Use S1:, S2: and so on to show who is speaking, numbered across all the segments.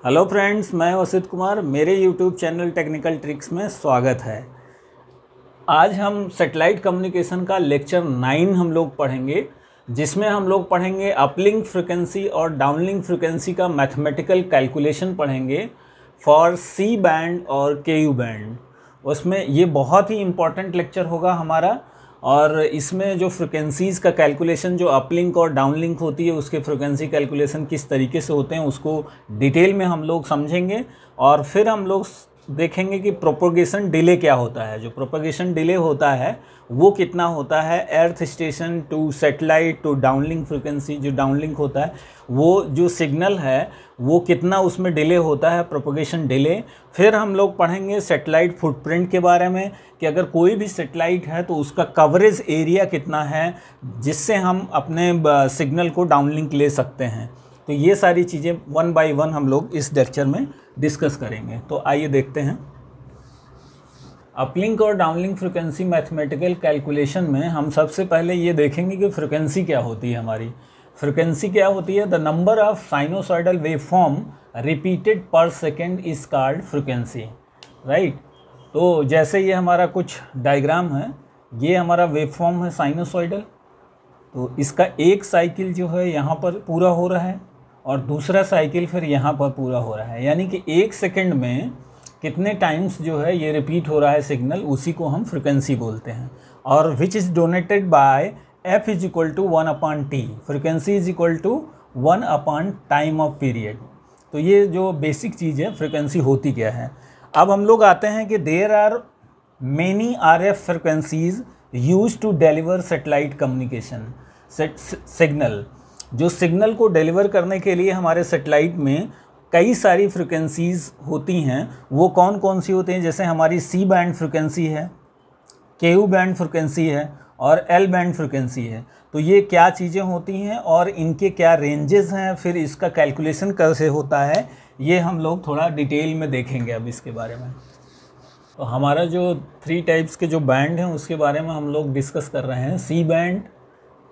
S1: Hello friends, मैं वसित कुमार। मेरे YouTube channel technical tricks में स्वागत है। आज हम सैटेलाइट कम्युनिकेशन का लेक्चर 9 हम लोग पढ़ेंगे, जिसमें हम लोग पढ़ेंगे अपलिंक फ्रिक्वेंसी और डाउनलिंक फ्रिक्वेंसी का मैथमेटिकल कैलकुलेशन पढ़ेंगे फॉर सी बैंड और के यू बैंड। उसमें ये बहुत ही इम्पॉर्टेंट लेक्चर होगा हमारा, और इसमें जो फ्रिक्वेंसीज़ का कैलकुलेशन, जो अपलिंक और डाउनलिंक होती है उसके फ्रिक्वेंसी कैलकुलेशन किस तरीके से होते हैं उसको डिटेल में हम लोग समझेंगे। और फिर हम लोग देखेंगे कि प्रोपगेशन डिले क्या होता है। जो प्रोपगेशन डिले होता है वो कितना होता है, earth station to satellite to downlink frequency. जो डाउनलिंक होता है वो जो सिग्नल है वो कितना उसमें डिले होता है, प्रोपगेशन डिले। फिर हम लोग पढ़ेंगे सैटेलाइट फुटप्रिंट के बारे में कि अगर कोई भी सैटेलाइट है तो उसका कवरेज एरिया कितना है जिससे हम अपने सिग्नल को डाउनलिंक ले सकते हैं। तो ये सारी चीज़ें वन बाय वन हम लोग इस लेक्चर में डिस्कस करेंगे। तो आइए देखते हैं। अपलिंक और डाउनलिंक फ्रिक्वेंसी मैथमेटिकल कैलकुलेशन में हम सबसे पहले ये देखेंगे कि फ्रिक्वेंसी क्या होती है। हमारी फ्रिक्वेंसी क्या होती है? The number of sinusoidal wave form repeated per second is called frequency, right. तो जैसे ये हमारा कुछ डायग्राम है, ये हमारा वेव फॉर्म है साइनोसॉइडल। तो इसका एक साइकिल जो है यहाँ पर पूरा हो रहा है और दूसरा साइकिल फिर यहाँ पर पूरा हो रहा है, यानी कि एक सेकंड में कितने टाइम्स जो है ये रिपीट हो रहा है सिग्नल, उसी को हम फ्रिक्वेंसी बोलते हैं। और which is donated by f is equal to 1/t, frequency is equal to 1/ time of period. तो ये जो बेसिक चीज़ है फ्रिक्वेंसी होती क्या है। अब हम लोग आते हैं कि there are many RF frequencies use to deliver satellite communication signal. जो सिग्नल को डिलीवर करने के लिए हमारे सैटेलाइट में कई सारी फ्रिक्वेंसीज़ होती हैं। वो कौन कौन सी होती हैं? जैसे हमारी सी बैंड फ्रिक्वेंसी है, के यू बैंड फ्रिक्वेंसी है और एल बैंड फ्रिक्वेंसी है। तो ये क्या चीज़ें होती हैं और इनके क्या रेंजेस हैं, फिर इसका कैलकुलेशन कैसे होता है, ये हम लोग थोड़ा डिटेल में देखेंगे अब इसके बारे में। तो हमारा जो 3 टाइप्स के जो बैंड हैं उसके बारे में हम लोग डिस्कस कर रहे हैं, सी बैंड,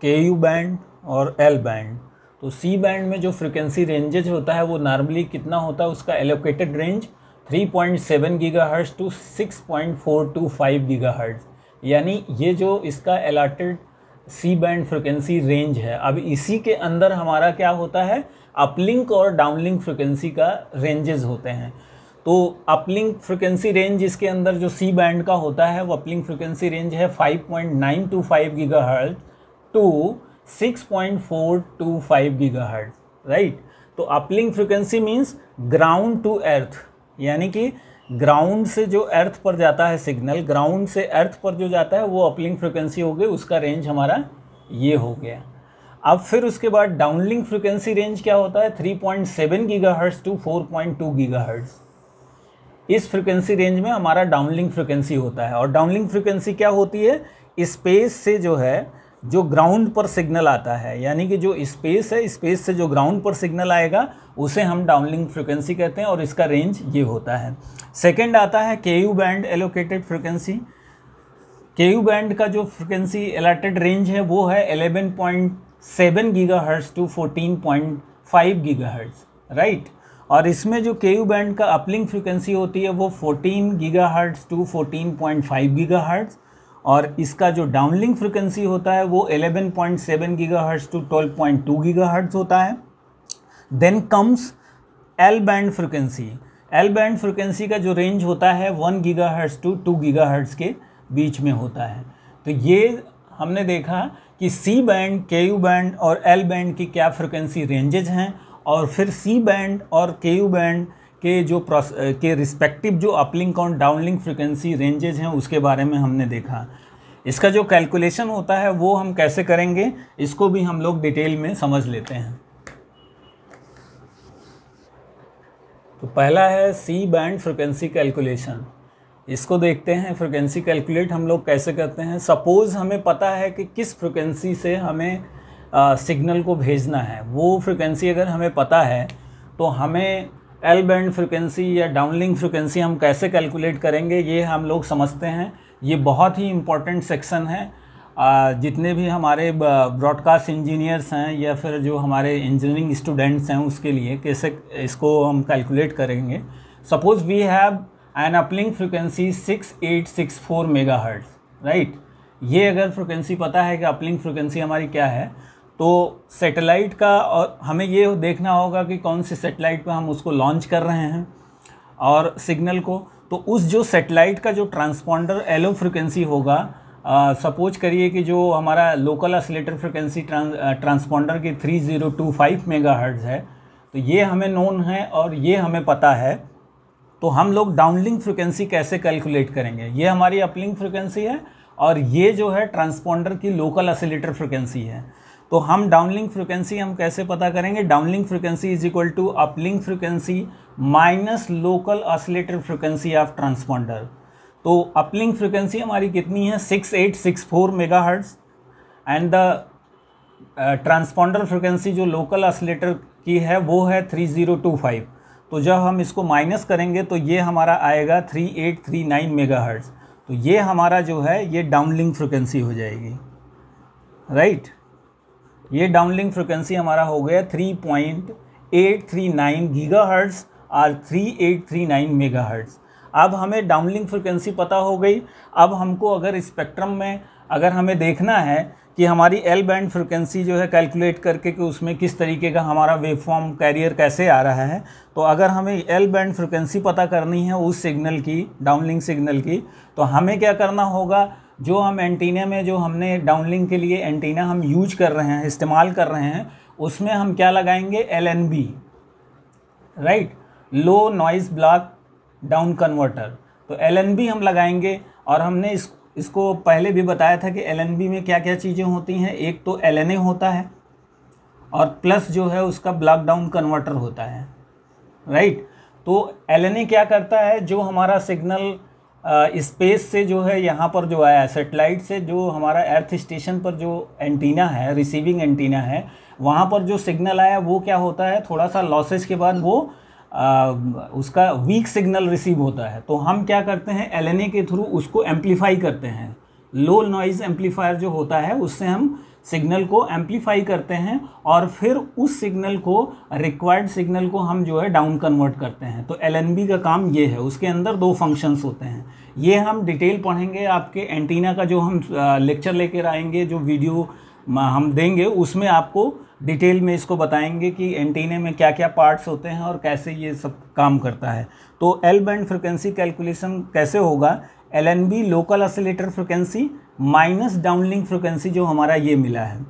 S1: के यू बैंड और एल बैंड। तो सी बैंड में जो फ्रिक्वेंसी रेंजेज होता है वो नॉर्मली कितना होता है, उसका allocated range 3.7 gigahertz to 6.425 gigahertz, यानी ये जो इसका allotted C band frequency range है। अब इसी के अंदर हमारा क्या होता है, अपलिंक और डाउनलिंक फ्रिक्वेंसी का रेंजेस होते हैं। तो अपलिंक फ्रिक्वेंसी रेंज इसके अंदर जो सी बैंड का होता है वो अपलिंक फ्रिक्वेंसी रेंज है 5.925 गीगाहर्ट्ज़ टू 6.425 गीगाहर्ट्ज़, राइट। तो uplink frequency means ground to earth, यानी कि ग्राउंड से जो अर्थ पर जाता है सिग्नल, ग्राउंड से अर्थ पर जो जाता है वो अपलिंक फ्रिक्वेंसी हो गई, उसका रेंज हमारा ये हो गया। अब फिर उसके बाद डाउनलिंक फ्रिक्वेंसी रेंज क्या होता है, 3.7 गीगाहर्ट्ज़ टू 4.2 गीगाहर्ट्ज़। इस फ्रिक्वेंसी रेंज में हमारा डाउनलिंक फ्रिक्वेंसी होता है। और डाउनलिंक फ्रिक्वेंसी क्या होती है, स्पेस से जो है जो ग्राउंड पर सिग्नल आता है, यानी कि जो स्पेस है, स्पेस से जो ग्राउंड पर सिग्नल आएगा उसे हम डाउनलिंक फ्रिक्वेंसी कहते हैं, और इसका रेंज ये होता है। सेकंड आता है के यू बैंड एलोकेटेड फ्रिक्वेंसी। के यू बैंड का जो फ्रिक्वेंसी अलॉटेड रेंज है वो है 11.7 गीगाहर्ट्ज़ टू 14.5 गीगाहर्ट्ज़, राइट। और इसमें जो के यू बैंड का अपलिंक फ्रिक्वेंसी होती है वो 14 गीगाहर्ट्ज़ टू 14.5 गीगाहर्ट्ज़, और इसका जो डाउनलिंक फ्रिक्वेंसी होता है वो 11.7 गीगाहर्ट्ज़ टू 12.2 गीगाहर्ट्ज़ होता है। Then comes L band frequency. L band frequency का जो रेंज होता है 1 गीगाहर्ट्ज़ टू 2 गीगाहर्ट्ज़ के बीच में होता है। तो ये हमने देखा कि सी बैंड, के यू बैंड और एल बैंड की क्या फ्रिक्वेंसी रेंजेज हैं, और फिर सी बैंड और के यू बैंड के जो के रिस्पेक्टिव जो अपलिंक और डाउनलिंक फ्रिक्वेंसी रेंजेज हैं उसके बारे में हमने देखा। इसका जो कैलकुलेशन होता है वो हम कैसे करेंगे, इसको भी हम लोग डिटेल में समझ लेते हैं। तो पहला है सी बैंड फ्रिक्वेंसी कैलकुलेशन। इसको देखते हैं, फ्रिक्वेंसी कैलकुलेट हम लोग कैसे करते हैं। सपोज़ हमें पता है कि किस फ्रिक्वेंसी से हमें सिग्नल को भेजना है, वो फ्रिक्वेंसी अगर हमें पता है तो हमें एल बैंड फ्रिक्वेंसी या डाउनलिंक फ्रिक्वेंसी हम कैसे कैलकुलेट करेंगे ये हम लोग समझते हैं। ये बहुत ही इम्पॉर्टेंट सेक्शन है जितने भी हमारे ब्रॉडकास्ट इंजीनियर्स हैं या फिर जो हमारे इंजीनियरिंग स्टूडेंट्स हैं उसके लिए कैसे इसको हम कैलकुलेट करेंगे। Suppose we have an uplink frequency 6864 megahertz, right. ये अगर फ्रिक्वेंसी पता है कि अपलिंक फ्रिक्वेंसी हमारी क्या है, तो सैटेलाइट का और हमें ये देखना होगा कि कौन सी सैटेलाइट पर हम उसको लॉन्च कर रहे हैं और सिग्नल को, तो उस जो सैटेलाइट का जो ट्रांसपॉन्डर एलो फ्रिक्वेंसी होगा, सपोज करिए कि जो हमारा लोकल ऑसिलेटर फ्रिक्वेंसी ट्रांसपॉन्डर की 3025 मेगाहर्ट्ज़ है, तो ये हमें नोन है और ये हमें पता है। तो हम लोग डाउनलिंक फ्रिक्वेंसी कैसे कैलकुलेट करेंगे, ये हमारी अपलिंक फ्रिक्वेंसी है और ये जो है ट्रांसपॉन्डर की लोकल ऑसिलेटर फ्रिक्वेंसी है। तो हम डाउनलिंक फ्रिक्वेंसी हम कैसे पता करेंगे, downlink frequency is equal to uplink frequency minus local oscillator frequency of transponder. तो अपलिंक फ्रिक्वेंसी हमारी कितनी है 6864 megahertz and the transponder frequency जो लोकल ऑसिलेटर की है वो है 3025। तो जब हम इसको माइनस करेंगे तो ये हमारा आएगा 3839 मेगाहर्ट्ज़। तो ये हमारा जो है ये डाउनलिंक फ्रिक्वेंसी हो जाएगी, राइट। ये डाउनलिंक फ्रिक्वेंसी हमारा हो गया 3.839 गीगाहर्ट्ज़ और 3839 मेगाहर्ट्ज़। अब हमें डाउनलिंक फ्रिक्वेंसी पता हो गई। अब हमको अगर स्पेक्ट्रम में अगर हमें देखना है कि हमारी एल बैंड फ्रिक्वेंसी जो है कैलकुलेट करके कि उसमें किस तरीके का हमारा वेवफॉर्म कैरियर कैसे आ रहा है, तो अगर हमें एल बैंड फ्रिक्वेंसी पता करनी है उस सिग्नल की, डाउनलिंक सिग्नल की, तो हमें क्या करना होगा, जो हम एंटीना में जो हमने डाउनलिंक के लिए एंटीना हम यूज कर रहे हैं, इस्तेमाल कर रहे हैं, उसमें हम क्या लगाएंगे LNB, राइट, लो नॉइज़ ब्लॉक डाउन कन्वर्टर। तो LNB हम लगाएंगे और हमने इसको पहले भी बताया था कि LNB में क्या क्या चीज़ें होती हैं। एक तो LNA होता है और प्लस जो है उसका ब्लॉक डाउन कन्वर्टर होता है, राइट। तो LNA क्या करता है, जो हमारा सिग्नल स्पेस से जो है यहाँ पर जो आया सैटेलाइट से, जो हमारा अर्थ स्टेशन पर जो एंटीना है, रिसीविंग एंटीना है, वहाँ पर जो सिग्नल आया वो क्या होता है, थोड़ा सा लॉसेज के बाद वो उसका वीक सिग्नल रिसीव होता है। तो हम क्या करते हैं, LNA के थ्रू उसको एम्पलीफाई करते हैं। लो नॉइज़ एम्पलीफायर जो होता है उससे हम सिग्नल को एम्पलीफाई करते हैं और फिर उस सिग्नल को, रिक्वायर्ड सिग्नल को हम जो है डाउन कन्वर्ट करते हैं। तो LNB का काम ये है। उसके अंदर दो फंक्शंस होते हैं, ये हम डिटेल पढ़ेंगे। आपके एंटीना का जो हम लेक्चर लेकर आएंगे, जो वीडियो हम देंगे, उसमें आपको डिटेल में इसको बताएंगे कि एंटीने में क्या क्या पार्ट्स होते हैं और कैसे ये सब काम करता है। तो एल बैंड फ्रिक्वेंसी कैलकुलेशन कैसे होगा, LNB local oscillator frequency minus downlink frequency जो हमारा ये मिला है।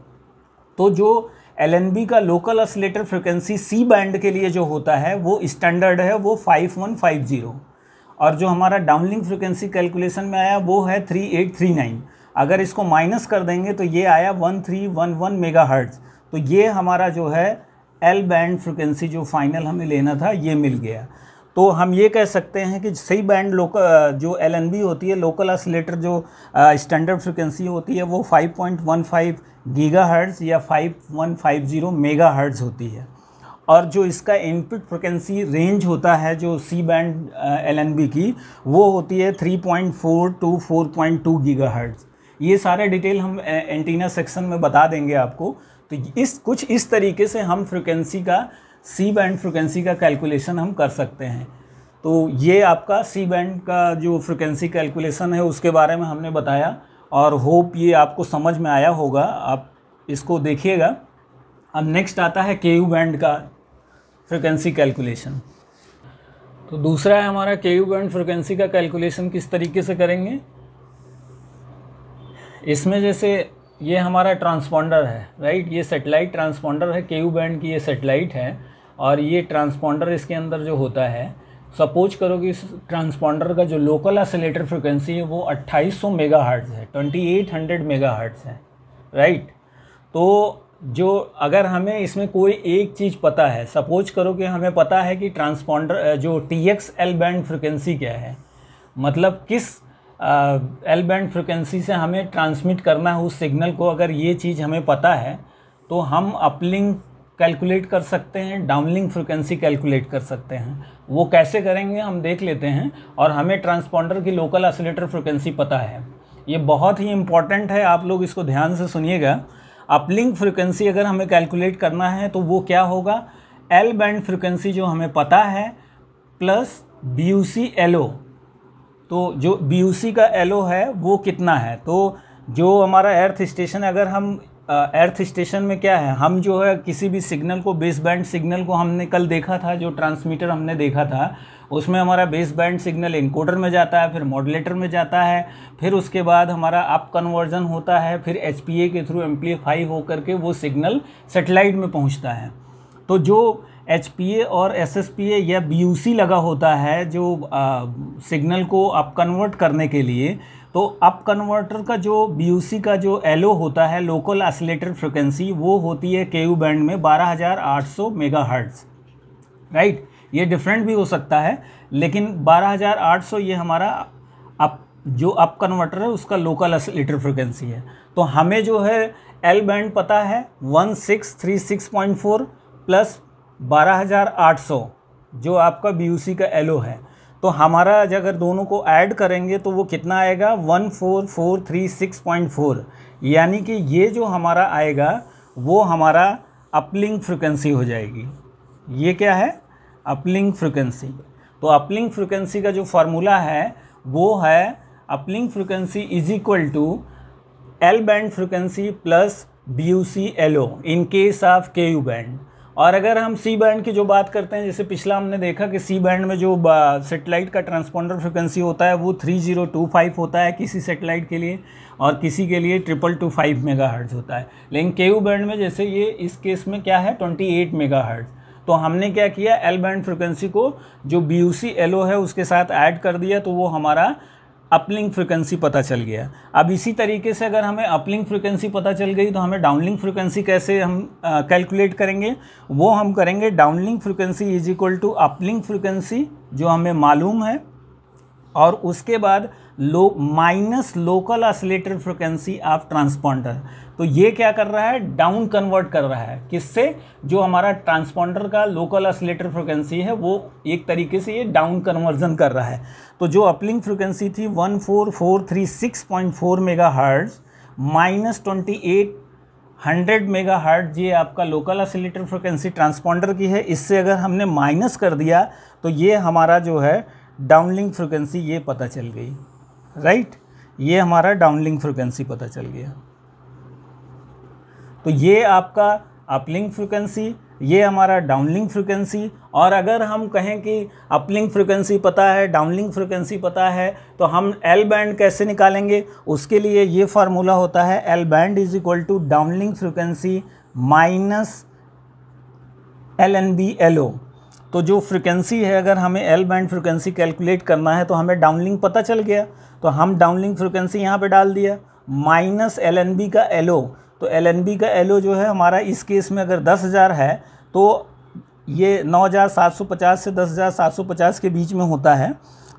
S1: तो जो LNB का local oscillator frequency C band के लिए जो होता है वो स्टैंडर्ड है, वो 5150, और जो हमारा डाउनलिंक फ्रिक्वेंसी कैलकुलेशन में आया वो है 3839। अगर इसको माइनस कर देंगे तो ये आया 1311 मेगाहर्ट्ज़। तो ये हमारा जो है एल बैंड फ्रिक्वेंसी जो फाइनल हमें लेना था ये मिल गया। तो हम ये कह सकते हैं कि सी बैंड लोकल जो LNB होती है, लोकल ऑसिलेटर जो स्टैंडर्ड फ्रिक्वेंसी होती है, वो 5.15 गीगाहर्ट्ज़ या 5150 मेगाहर्ट्ज़ होती है। और जो इसका इनपुट फ्रिक्वेंसी रेंज होता है जो सी बैंड LNB की, वो होती है 3.4 to 4.2 गीगाहर्ट्ज़। ये सारे डिटेल हम एंटीना सेक्शन में बता देंगे आपको। तो कुछ इस तरीके से हम फ्रिक्वेंसी का, सी बैंड फ्रिक्वेंसी का कैलकुलेशन हम कर सकते हैं। तो ये आपका सी बैंड का जो फ्रिक्वेंसी कैलकुलेशन है उसके बारे में हमने बताया, और होप ये आपको समझ में आया होगा। आप इसको देखिएगा। अब नेक्स्ट आता है KU बैंड का फ्रिक्वेंसी कैलकुलेशन। तो दूसरा है हमारा KU बैंड फ्रिक्वेंसी का कैलकुलेशन किस तरीके से करेंगे। इसमें जैसे ये हमारा ट्रांसपॉन्डर है, राइट, ये सेटेलाइट ट्रांसपॉन्डर है, KU बैंड की ये सेटेलाइट है, और ये ट्रांसपॉन्डर इसके अंदर जो होता है, सपोज करो कि इस ट्रांसपॉन्डर का जो लोकल ऑसिलेटर फ्रिक्वेंसी है वो 2800 मेगाहर्ट्ज़ है, 2800 मेगाहर्ट्ज़ है, राइट। तो जो अगर हमें इसमें कोई एक चीज़ पता है, सपोज करो कि हमें पता है कि ट्रांसपॉन्डर जो TXL बैंड फ्रिक्वेंसी क्या है, मतलब किस एल बैंड फ्रिक्वेंसी से हमें ट्रांसमिट करना है उस सिग्नल को, अगर ये चीज़ हमें पता है तो हम अपलिंक कैलकुलेट कर सकते हैं, डाउनलिंक फ्रिक्वेंसी कैलकुलेट कर सकते हैं। वो कैसे करेंगे हम देख लेते हैं। और हमें ट्रांसपॉन्डर की लोकल ऑसिलेटर फ्रिक्वेंसी पता है, ये बहुत ही इम्पॉर्टेंट है, आप लोग इसको ध्यान से सुनिएगा। अपलिंक फ्रिक्वेंसी अगर हमें कैलकुलेट करना है तो वो क्या होगा, एल बैंड फ्रिक्वेंसी जो हमें पता है प्लस BUC LO। तो जो BUC का LO है वो कितना है, तो जो हमारा अर्थ स्टेशन, अगर हम अर्थ स्टेशन में क्या है, हम जो है किसी भी सिग्नल को, बेस बैंड सिग्नल को हमने कल देखा था, जो ट्रांसमीटर हमने देखा था उसमें हमारा बेस बैंड सिग्नल इनकोडर में जाता है, फिर मॉड्यूलेटर में जाता है, फिर उसके बाद हमारा अप कन्वर्जन होता है, फिर HPA के थ्रू एम्पलीफाई होकर के वो सिग्नल सेटेलाइट में पहुंचता है। तो जो HPA और SSPA या BUC लगा होता है जो सिग्नल को अप कन्वर्ट करने के लिए, तो अप कन्वर्टर का जो BUC का जो LO होता है, लोकल ऑसिलेटर फ्रिक्वेंसी, वो होती है KU बैंड में 12800 मेगाहर्ट्ज़, राइट। ये डिफरेंट भी हो सकता है, लेकिन 12800 ये हमारा जो अप कन्वर्टर है उसका लोकल ऑसिलेटर फ्रिक्वेंसी है। तो हमें जो है एल बैंड पता है 1636.4 प्लस 12800 जो आपका BUC का LO है। तो हमारा अगर दोनों को ऐड करेंगे तो वो कितना आएगा, 14436.4, यानी कि ये जो हमारा आएगा वो हमारा अपलिंक फ्रिक्वेंसी हो जाएगी। ये क्या है, अपलिंक फ्रिक्वेंसी। तो अपलिंक फ्रिक्वेंसी का जो फार्मूला है वो है uplink frequency is equal to L band frequency plus BUC LO in case of KU band. और अगर हम सी बैंड की जो बात करते हैं, जैसे पिछला हमने देखा कि सी बैंड में जो सेटेलाइट का ट्रांसपोंडर फ्रिक्वेंसी होता है वो 3025 होता है किसी सेटेलाइट के लिए, और किसी के लिए 2225 मेगाहर्ट्ज़ होता है। लेकिन KU बैंड में जैसे ये इस केस में क्या है 28 मेगाहर्ट्ज़। तो हमने क्या किया, एल बैंड फ्रिक्वेंसी को जो BUC LO है उसके साथ ऐड कर दिया, तो वो हमारा अपलिंक फ्रिक्वेंसी पता चल गया। अब इसी तरीके से अगर हमें अपलिंक फ्रिक्वेंसी पता चल गई तो हमें डाउनलिंक फ्रिक्वेंसी कैसे हम कैलकुलेट करेंगे, वो हम करेंगे downlink frequency is equal to uplink frequency जो हमें मालूम है, और उसके बाद minus local oscillator frequency of transponder. तो ये क्या कर रहा है, डाउन कन्वर्ट कर रहा है, किससे, जो हमारा ट्रांसपॉन्डर का लोकल ऑसिलेटर फ्रिक्वेंसी है वो एक तरीके से ये डाउन कन्वर्जन कर रहा है। तो जो अपलिंक फ्रिक्वेंसी थी 14436.4 मेगाहर्ट्ज़ माइनस 2800 मेगाहर्ट्ज़, ये आपका लोकल ऑसिलेटर फ्रिक्वेंसी ट्रांसपॉन्डर की है। इससे अगर हमने माइनस कर दिया तो ये हमारा जो है डाउनलिंक फ्रिक्वेंसी ये पता चल गई, राइट। ये हमारा डाउनलिंक फ्रिक्वेंसी पता चल गया। तो ये आपका अपलिंक फ्रिक्वेंसी, ये हमारा डाउनलिंक फ्रिक्वेंसी। और अगर हम कहें कि अपलिंक फ्रिक्वेंसी पता है, डाउनलिंक फ्रिक्वेंसी पता है, तो हम एल बैंड कैसे निकालेंगे, उसके लिए ये फार्मूला होता है L band is equal to downlink frequency minus LNB LO। तो जो फ्रिक्वेंसी है, अगर हमें एल बैंड फ्रिक्वेंसी कैलकुलेट करना है तो हमें डाउनलिंक पता चल गया, तो हम डाउनलिंक फ्रिक्वेंसी यहाँ पे डाल दिया माइनस LNB का LO। तो LNB का LO जो है हमारा इस केस में अगर 10,000 है तो ये 9,750 से 10,750 के बीच में होता है।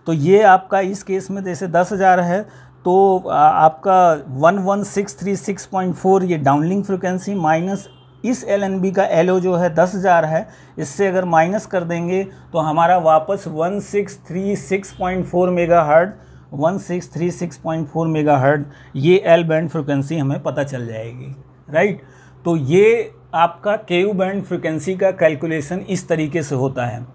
S1: तो ये आपका इस केस में जैसे 10,000 है तो आपका 11636.4 ये डाउनलिंक फ्रिक्वेंसी माइनस इस LNB का LO जो है 10,000 है, इससे अगर माइनस कर देंगे तो हमारा वापस 1636.4 मेगाहर्ट्ज़ 1636.4 मेगाहर्ट्ज़ ये एल बैंड फ्रिक्वेंसी हमें पता चल जाएगी, राइट। तो ये आपका KU बैंड फ्रिक्वेंसी का कैलकुलेशन इस तरीके से होता है।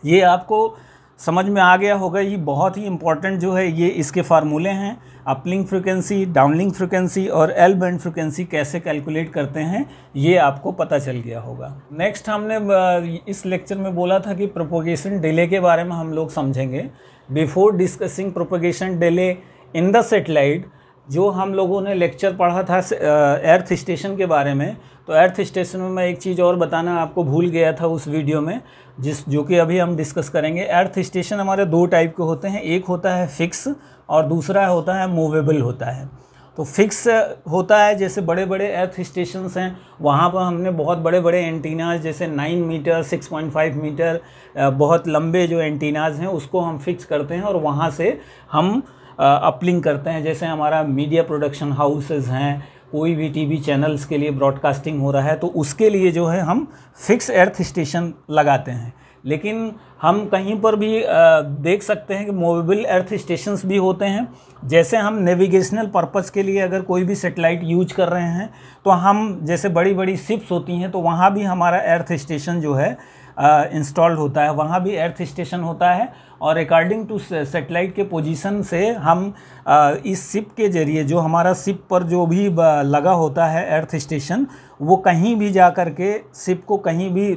S1: ये आपको समझ में आ गया होगा। ये बहुत ही इम्पॉर्टेंट जो है ये इसके फार्मूले हैं, अपलिंक फ्रिक्वेंसी, डाउनलिंक फ्रिक्वेंसी और एल बैंड फ्रिक्वेंसी कैसे कैलकुलेट करते हैं ये आपको पता चल गया होगा। नेक्स्ट हमने इस लेक्चर में बोला था कि प्रोपोगेशन डिले के बारे में हम लोग समझेंगे। Before discussing propagation delay in the satellite, जो हम लोगों ने लेक्चर पढ़ा था अर्थ स्टेशन के बारे में, तो अर्थ स्टेशन में मैं एक चीज़ और बताना आपको भूल गया था उस वीडियो में, जो कि अभी हम डिस्कस करेंगे। अर्थ स्टेशन हमारे दो टाइप के होते हैं, एक होता है फिक्स और दूसरा होता है मूवेबल होता है। तो फिक्स होता है जैसे बड़े बड़े अर्थ स्टेशंस हैं, वहाँ पर हमने बहुत बड़े बड़े एंटीनाज जैसे 9 मीटर 6.5 मीटर बहुत लंबे जो एंटीनाज हैं उसको हम फिक्स करते हैं और वहाँ से हम अपलिंक करते हैं। जैसे हमारा मीडिया प्रोडक्शन हाउसेस हैं, कोई भी टीवी चैनल्स के लिए ब्रॉडकास्टिंग हो रहा है तो उसके लिए जो है हम फिक्स अर्थ स्टेशन लगाते हैं। लेकिन हम कहीं पर भी देख सकते हैं कि मूवेबल अर्थ स्टेशंस भी होते हैं। जैसे हम नेविगेशनल पर्पस के लिए अगर कोई भी सेटेलाइट यूज कर रहे हैं तो हम, जैसे बड़ी बड़ी शिप्स होती हैं तो वहाँ भी हमारा अर्थ स्टेशन जो है इंस्टॉल्ड होता है, वहाँ भी अर्थ स्टेशन होता है। और अकॉर्डिंग टू सेटेलाइट के पोजीशन से हम इस शिप के ज़रिए, जो हमारा शिप पर जो भी लगा होता है अर्थ स्टेशन, वो कहीं भी जा कर के शिप को कहीं भी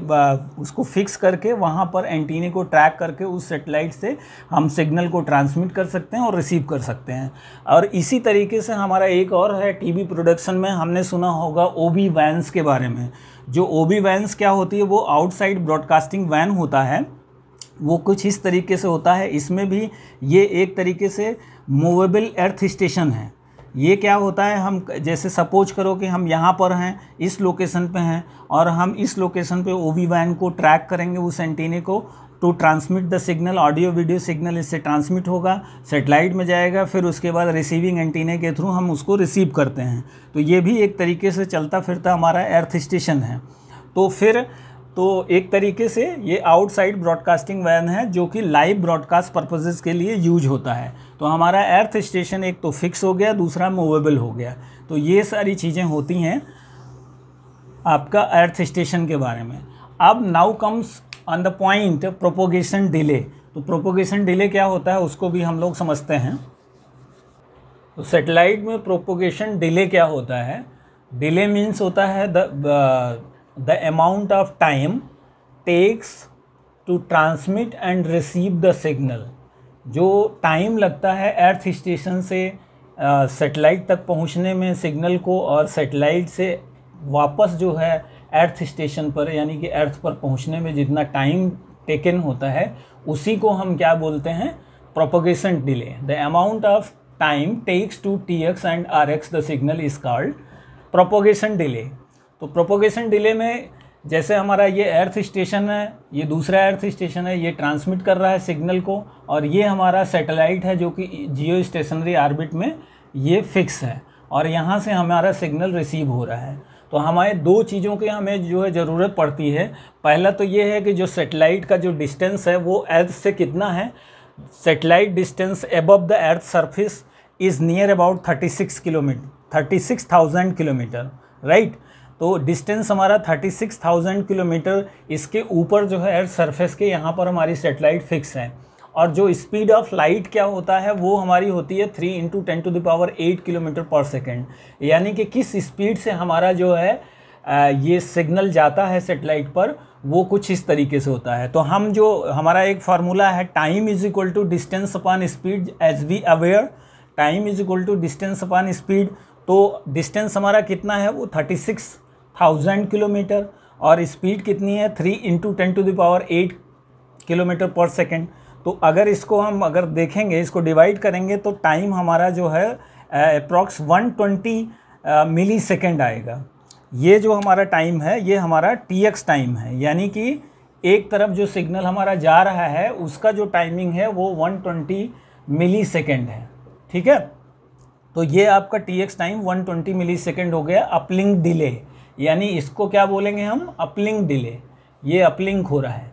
S1: उसको फिक्स करके वहाँ पर एंटीने को ट्रैक करके उस सेटेलाइट से हम सिग्नल को ट्रांसमिट कर सकते हैं और रिसीव कर सकते हैं। और इसी तरीके से हमारा एक और है टीवी प्रोडक्शन में, हमने सुना होगा ओबी वैन्स के बारे में। जो ओबी वैन्स क्या होती है, वो आउटसाइड ब्रॉडकास्टिंग वैन होता है। वो कुछ इस तरीके से होता है, इसमें भी ये एक तरीके से मूवेबल अर्थ स्टेशन है। ये क्या होता है, हम जैसे सपोज करो कि हम यहाँ पर हैं, इस लोकेशन पे हैं, और हम इस लोकेशन पे ओबी वैन को ट्रैक करेंगे उस एंटीने को to transmit the signal, audio video signal इससे ट्रांसमिट होगा, सेटेलाइट में जाएगा, फिर उसके बाद रिसीविंग एंटीने के थ्रू हम उसको रिसीव करते हैं। तो ये भी एक तरीके से चलता फिरता हमारा अर्थ स्टेशन है। तो एक तरीके से ये आउटसाइड ब्रॉडकास्टिंग वैन है जो कि लाइव ब्रॉडकास्ट पर्पसेस के लिए यूज होता है। तो हमारा अर्थ स्टेशन एक तो फिक्स हो गया, दूसरा मूवेबल हो गया। तो ये सारी चीज़ें होती हैं आपका अर्थ स्टेशन के बारे में। अब now comes on the point propagation delay. तो प्रोपोगेशन डिले क्या होता है उसको भी हम लोग समझते हैं। तो सैटेलाइट में प्रोपोगेशन डिले क्या होता है, डिले मीन्स होता है the amount of time takes to transmit and receive the signal। जो टाइम लगता है अर्थ स्टेशन से सेटेलाइट तक पहुंचने में सिग्नल को, और सेटेलाइट से वापस जो है अर्थ स्टेशन पर यानी कि अर्थ पर पहुंचने में जितना टाइम टेकन होता है, उसी को हम क्या बोलते हैं, propagation delay. The amount of time takes to tx and rx the signal is called propagation delay. तो प्रोपोगेशन डिले में जैसे हमारा ये अर्थ स्टेशन है, ये दूसरा अर्थ स्टेशन है, ये ट्रांसमिट कर रहा है सिग्नल को, और ये हमारा सैटेलाइट है जो कि जियो स्टेशनरी ऑर्बिट में ये फिक्स है, और यहाँ से हमारा सिग्नल रिसीव हो रहा है। तो हमारे दो चीज़ों की हमें जो है ज़रूरत पड़ती है। पहला तो ये है कि जो सैटेलाइट का जो डिस्टेंस है वो अर्थ से कितना है। Satellite distance above the earth surface is near about 36,000 kilometre, right. तो डिस्टेंस हमारा 36,000 किलोमीटर, इसके ऊपर जो है अर्थ सरफेस के यहाँ पर हमारी सेटेलाइट फिक्स है। और जो स्पीड ऑफ लाइट क्या होता है वो हमारी होती है 3 × 10⁸ किलोमीटर पर सेकेंड। यानी कि किस स्पीड से हमारा जो है ये सिग्नल जाता है सेटेलाइट पर, वो कुछ इस तरीके से होता है। तो हम जो हमारा एक फार्मूला है, time is equal to distance upon speed as we aware, time is equal to distance upon speed. तो डिस्टेंस हमारा कितना है, वो 36,000 किलोमीटर, और स्पीड कितनी है 3 × 10⁸ किलोमीटर पर सेकेंड। तो अगर इसको हम अगर देखेंगे, इसको डिवाइड करेंगे तो टाइम हमारा जो है अप्रॉक्स 120 मिली सेकेंड आएगा। ये जो हमारा टाइम है ये हमारा tx टाइम है, यानी कि एक तरफ जो सिग्नल हमारा जा रहा है उसका जो टाइमिंग है वो 120 मिली सेकेंड है, ठीक है। तो ये आपका tx टाइम 120 मिली सेकेंड हो गया अपलिंक डिले, यानी इसको क्या बोलेंगे हम, अपलिंक डिले। ये अपलिंक हो रहा है।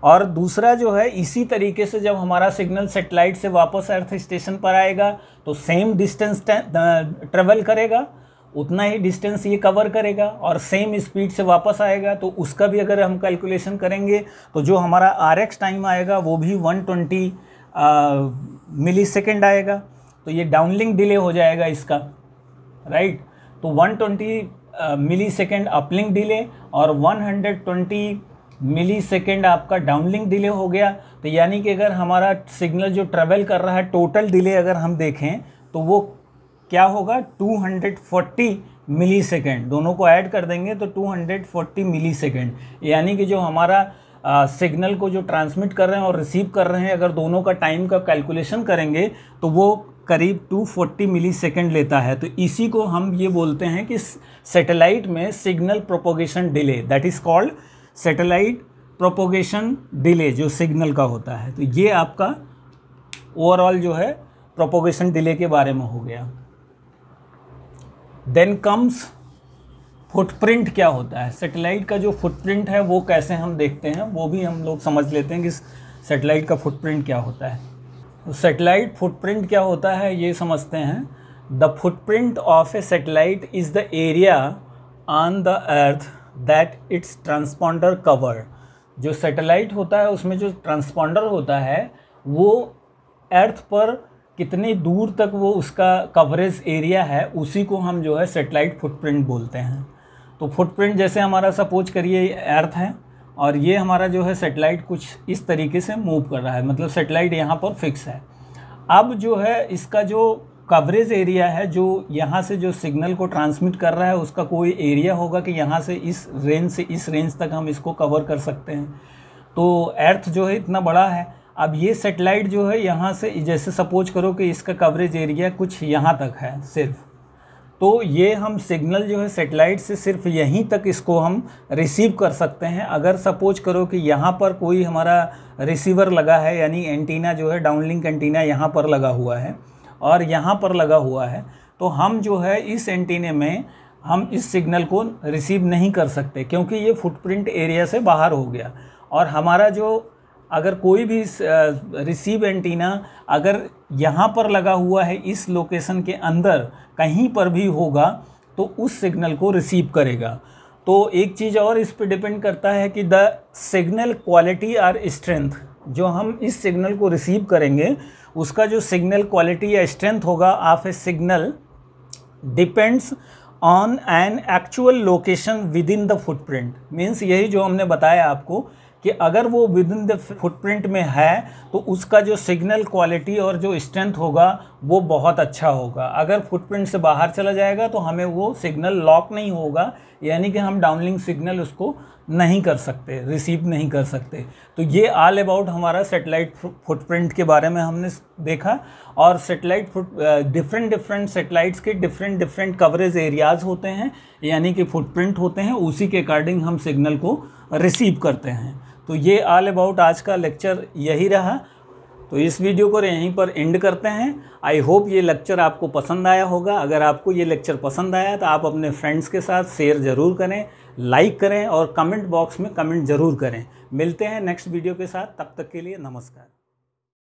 S1: और दूसरा जो है, इसी तरीके से जब हमारा सिग्नल सेटेलाइट से वापस अर्थ स्टेशन पर आएगा तो सेम डिस्टेंस ट्रेवल करेगा, उतना ही डिस्टेंस ये कवर करेगा, और सेम स्पीड से वापस आएगा। तो उसका भी अगर हम कैलकुलेशन करेंगे तो जो हमारा RX टाइम आएगा वो भी 120 मिली सेकेंड आएगा। तो ये डाउनलिंक डिले हो जाएगा इसका, राइट। तो 120 मिली सेकेंड अपलिंक डिले और 120 मिली सेकेंड आपका डाउनलिंक डिले हो गया। तो यानी कि अगर हमारा सिग्नल जो ट्रेवल कर रहा है, टोटल डिले अगर हम देखें तो वो क्या होगा, 240 मिली सेकेंड। दोनों को ऐड कर देंगे तो 240 मिली सेकेंड, यानी कि जो हमारा सिग्नल को जो ट्रांसमिट कर रहे हैं और रिसीव कर रहे हैं, अगर दोनों का टाइम का कैलकुलेशन करेंगे तो वो करीब 240 मिली सेकेंड लेता है। तो इसी को हम ये बोलते हैं कि सैटेलाइट में signal propagation delay, that is called satellite propagation delay, जो सिग्नल का होता है। तो ये आपका ओवरऑल जो है प्रोपोगेशन डिले के बारे में हो गया। देन कम्स फुटप्रिंट क्या होता है, सैटेलाइट का जो फुटप्रिंट है वो कैसे हम देखते हैं, वो भी हम लोग समझ लेते हैं कि सैटेलाइट का फुटप्रिंट क्या होता है। तो सैटेलाइट फुटप्रिंट क्या होता है ये समझते हैं। The footprint of A satellite is the area on the earth that it's transponder cover. जो सैटेलाइट होता है उसमें जो ट्रांसपॉन्डर होता है वो अर्थ पर कितनी दूर तक वो उसका कवरेज एरिया है, उसी को हम जो है सैटेलाइट फुटप्रिंट बोलते हैं। तो फुटप्रिंट जैसे हमारा सपोज करिए अर्थ है और ये हमारा जो है सैटेलाइट कुछ इस तरीके से मूव कर रहा है, मतलब सैटेलाइट यहाँ पर फिक्स है। अब जो है इसका जो कवरेज एरिया है, जो यहाँ से जो सिग्नल को ट्रांसमिट कर रहा है उसका कोई एरिया होगा कि यहाँ से इस रेंज तक हम इसको कवर कर सकते हैं। तो अर्थ जो है इतना बड़ा है। अब ये सैटेलाइट जो है यहाँ से जैसे सपोज करो कि इसका कवरेज एरिया कुछ यहाँ तक है सिर्फ, तो ये हम सिग्नल जो है सैटेलाइट से सिर्फ यहीं तक इसको हम रिसीव कर सकते हैं। अगर सपोज करो कि यहाँ पर कोई हमारा रिसीवर लगा है, यानी एंटीना जो है डाउनलिंक एंटीना यहाँ पर लगा हुआ है और यहाँ पर लगा हुआ है, तो हम जो है इस एंटीने में हम इस सिग्नल को रिसीव नहीं कर सकते क्योंकि ये फुटप्रिंट एरिया से बाहर हो गया। और हमारा जो अगर कोई भी रिसीव एंटीना अगर यहाँ पर लगा हुआ है, इस लोकेशन के अंदर कहीं पर भी होगा तो उस सिग्नल को रिसीव करेगा। तो एक चीज़ और इस पे डिपेंड करता है कि द सिग्नल क्वालिटी और स्ट्रेंथ, जो हम इस सिग्नल को रिसीव करेंगे उसका जो सिग्नल क्वालिटी या स्ट्रेंथ होगा of A signal depends on an actual location with in the footprint. Means यही जो हमने बताया आपको कि अगर वो विद इन द फुटप्रिंट में है तो उसका जो सिग्नल क्वालिटी और जो स्ट्रेंथ होगा वो बहुत अच्छा होगा। अगर फुटप्रिंट से बाहर चला जाएगा तो हमें वो सिग्नल लॉक नहीं होगा, यानी कि हम डाउनलिंक सिग्नल उसको नहीं कर सकते, रिसीव नहीं कर सकते। तो ये ऑल अबाउट हमारा सैटेलाइट फुटप्रिंट के बारे में हमने देखा। और सैटेलाइट डिफरेंट सैटेलाइट्स के डिफरेंट कवरेज एरियाज़ होते हैं, यानी कि फुटप्रिंट होते हैं, उसी के अकॉर्डिंग हम सिग्नल को रिसीव करते हैं। तो ये ऑल अबाउट आज का लेक्चर यही रहा। तो इस वीडियो को यहीं पर एंड करते हैं। आई होप ये लेक्चर आपको पसंद आया होगा। अगर आपको ये लेक्चर पसंद आया तो आप अपने फ्रेंड्स के साथ शेयर ज़रूर करें, लाइक करें और कमेंट बॉक्स में कमेंट ज़रूर करें। मिलते हैं नेक्स्ट वीडियो के साथ, तब तक के लिए नमस्कार।